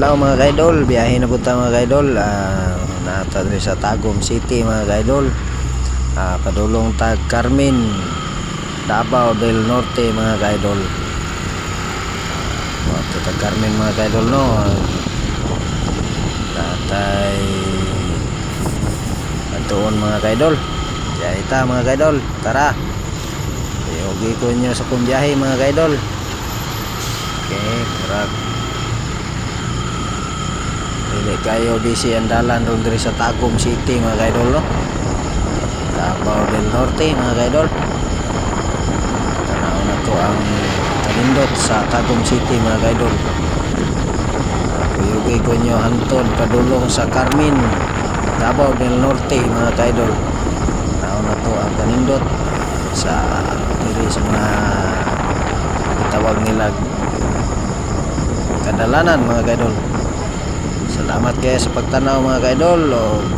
adlaw mga kaidol, biyahe na punta mga kaidol. Nata diri sa Tagum City mga kaidol. Padulong tag Carmen, Davao del Norte mga kaidol. Tag Carmen mga kaidol no. Tatay atuon mga kaidol. Biyahe ta mga kaidol. Tara. Iugi ko nyo sa kong biyahe mga kaidol. Okay, murag dili kayo busy ang dalan ron diri sa Tagum City mga kaidol no. Davao del Norte mga kaidol. Tanaw na to ang kanindot sa Tagum City mga kaidol. Kuyugi ko nyo hantod padulong sa Carmen, Davao del Norte mga kaidol. Tanaw na to ang kanindot sa diri sa mga itawag nila kadalanan mga kaidol. Salamat kayo sa pagtanaw mga kaidol.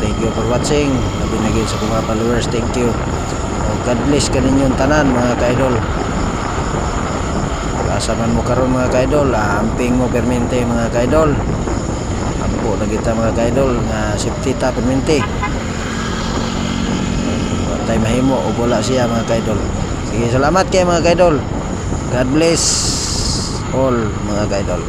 Thank you for watching. Labi na sa mga followers, thank you. God bless kaninyong tanan mga kaidol. Asa man mo karon mga kaidol, amping mo permente mga kaidol. Ampo na kita mga kaidol nga safety ta permente. Tay mahimo o wala siya mga kaidol. Sige, salamat kayo mga kaidol. God bless all mga kaidol.